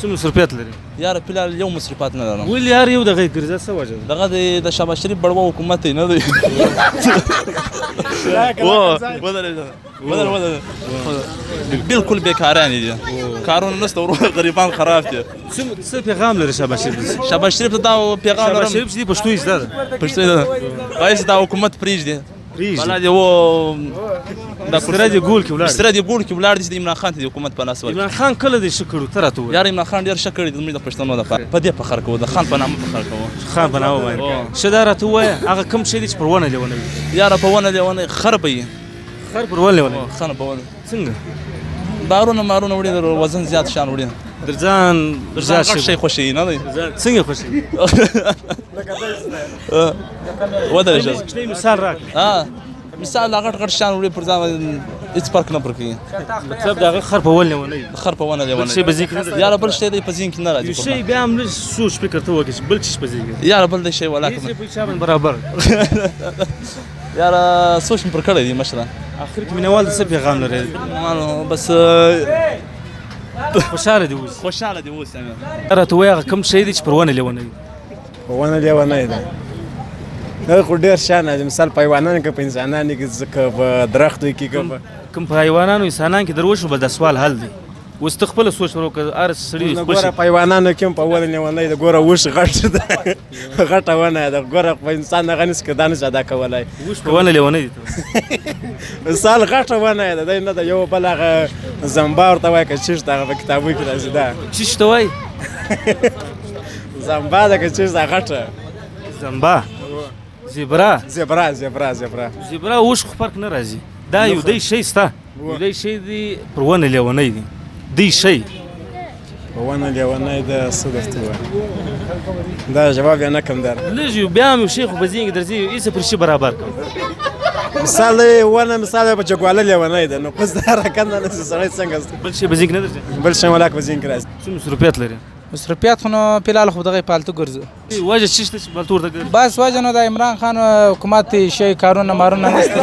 څه مصروفیت لري؟ یاره فلحال یو مصروفات نه لرم. ولې هر یو دغه ګرځه څه وجه ده؟ دغه د شهباز شریف بړوا حکومت یې نه دی. ودرېږه بالکل بېکاران دي، کارونه نشته، ورونه غریبان خراب دي. څه پیغام لري شهباز شریف؟ شهباز شریف ته دا پیغام لرم، شهباز شریف چې دی پښتو یې زده ده، پښتو ده وایي چې دا حکومت پرېږدي. بلا دې و دا بستره دې ګول کې ولاړ بستره دې ګول کې ولاړ دي چې د عمران خان ته د حکومت په لاس ورکړي. عمران خان کله دې ښه کړو ته راته ووایه. یار عمران خان ډېر ښه کړي زموږ د پښتنو دپاره، په دې فخر کوو، د خان په نامه فخر کوو. خان په نامه باندې ښه دا راته ووایه هغه کوم شی دی چې پر ونه لیونی وي؟ یاره په ونه لیونی خر به وي. خر پر ونه لیونی وي؟ خر په ونه څنګه؟ بارونه مارونه وړي، د وزن زیات شیان وړي، در ځان غټ شی خوښوي نه دی. څنګه خوښوي؟ ودرېږه کوچنی مثال راکړه. مثال غټ غټ شیان وړي پر ځان هېڅ فرق نه پر کوي. مطلب د هغه خر په ونه لیونی وي؟ خر په ونه لیونی بل شی په ذهن کې نه درځي؟ یاره بل شی دی په ذهن کې نه راځي. یو شی بیا هم لږ سوچ فکر ته وکړه چې بل څه شي په ذهن کې یاره بل دی شی ولاکه هېڅ یې په چا باندې برابر. یاره سوچ مې پر کړی دی مشره. اخر کې مینهوال ته څه پیغام لري؟ بس خوشحاله دې اوسي. خوشحاله دې اوسي. راته ووایه هغه کوم شی دی چې پر ونه لیونی وي؟ په ونه لیونی ده دا خو ډېر شیان دي، مثال په حیوانانو کې، په انسانانو کې، که په درختو کې، که کوم په حیوانانو انسانانو کې در وشو به دا سوال حل دی. اوس ته خپله سوچ وکړه هر سړي ګوره په حیوانانو کې هم په ونه لیونی ده. ګوره اوښ غټ ده، غټه ونه ده. ګوره په انسان دغه نشي که دا نشي ادا کولی. اوښ په ونه لیونی دي مثال غټه ونه ده، دی نه ده. یو بل هغه زمبا ورته وایي که چیش ده، هغه په کتابونو کې راځي. ده چیش ته وایي؟ زمبا ده که چیش ده غټه. زمبا زیبرا زیبرا اوښ خو فرق نه راځي. دا یو دی شی سته، یو دی شی دی پر ونه لیونی دی. دی شی په ونه لیونی ده څه درته ووایم؟ دا جواب یې نه کم در. لږ یو بیا هم یو شی خو په ذهن کې درځي هېڅ پر شي برابر کړه. مثال ونه مثال په جګواله لیونی ده، نو اوس دا راکنده نه چې سړی څنګه بل شی په ذهن کې نه درځي؟ بل شی ولاک په ذهن کې راځي. څه مصروفیت لري؟ مصروفیت خو نو فلحال خو دغه پالتو ګرځو. وجه څه شته چې پالتو ورته ګرځي؟ بس وجه نو د عمران خان حکومت شی کارونه مارونه نشته.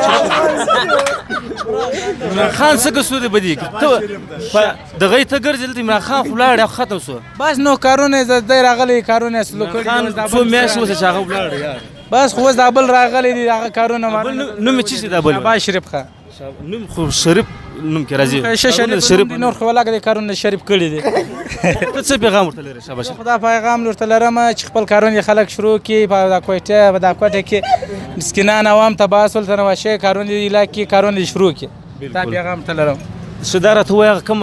عمران خان څه قصور دی بدی دغه ته ګرځي دلته عمران خان خو لاړ ختم شو. بس نو کارونه زده راغلي کارونه سلو کړي. خان څو میاشتې اوس چې هغه ولاړ یار. بس خو اوس د بل راغلي دي هغه کارونه مارونه. نوم یې څه دی د بل؟ شهباز شریف خان. نوم خو شریف نوم کې راځي. شریف نور خو ولاګ د کارونه شریف کړي دي. ته څه پیغام ورته لرې شهباز شریف؟ خدا پیغام ورته لرم چې خپل کارونه خلک شروع کړي په کوټه په دا کوټه کې مسکینان عوام ته باسول ته نوشه کارونه علاقې کارونه شروع کړي. دا پیغام ته لرم. څه دا راته ووایه کوم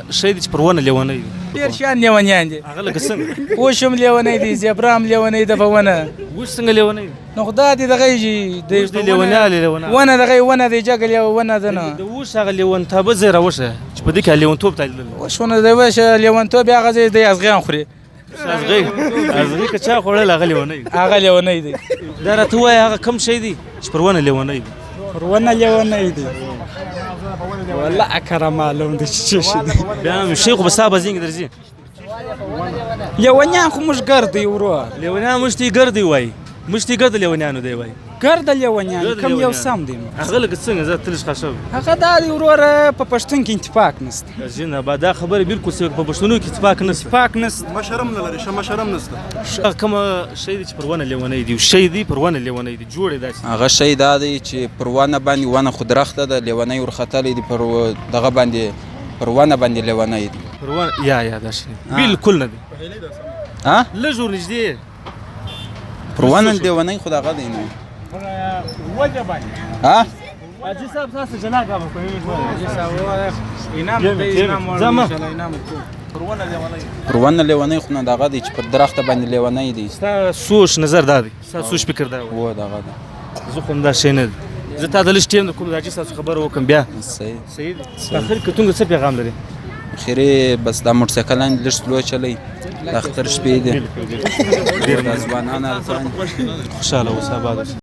شی دی چې پر ونه لیونی وي؟ ډېر شیان لیونیان دي. هغه لکه څنګه؟ اوښ هم لیونی دی، زیبرا هم لیونی ده په ونه. اوښ څنګه لیونی وي؟ نو خدا دې دغه لیونیان ونه دغه ونه دی جګل یو ونه ده. نه د اوښ هغه لیونتوبه ځای راوښه چې په دې کې لیونتوب ته تللی. اوښ ونه دی وشه لیونتوب هغه ځای دی ازغیان خوري. ازغی که چا خوړل هغه لیونی دی. هغه لیونی دی. دا راته ووایه هغه کوم شی دی چې پر ونه لیونی دی؟ پر ونه لیونی دی والله اکره معلوم دی چې څه شي دی. بیا هم شی خو به ستا په ذهن کې درځي. لیونیان خو موږ ګرد یو ورو. لیونیان موږ ته یې ګرد وایي، موږ ته یې ګرد لیونیانو دی وایي. ګرد لیونیان کوم یو سم دی. هغه لکه څنګه زه تلش خښه هغه دا دی وروره په پښتون کې اتفاق نشته. جنه با دا خبره بالکل په پښتونو کې اتفاق نشته. اتفاق نشته. مشرم نه لري، مشرم نشته. کوم شی دی چې پر ونه لیونی دی؟ شی دی پر ونه لیونی دی جوړ دی داسې. هغه شی دا دی چې پر ونه باندې ونه خو درخته ده، لیونی ورختلی دی پر دغه باندې، پر ونه باندې لیونی دی. پر ونه یا دا شی بالکل نه دی. لږ ور نږدې پر ونه لیونی خو دغه دی نه. وجه باندې حاجي صاحب تاسو جناب هغه پر ونه لیونی خو نه دغه دی چې پر درخته باندې لیونی دی. ستا سوچ نظر دا دی، ستا سوچ فکر دا و دغه دی. زه خو همدا شی نه دی. زه تا ته لږ ټیم کوم د حاجي صاحب خبره وکړم بیا. صحیح دی. په اخر کې تونګ څه پیغام لري؟ اخري بس دا موټرسایکلان لږ سلو چلی، د اختر شپې دي، ډېر ځوانان هلته خوشحاله اوسه، آباد اوسه.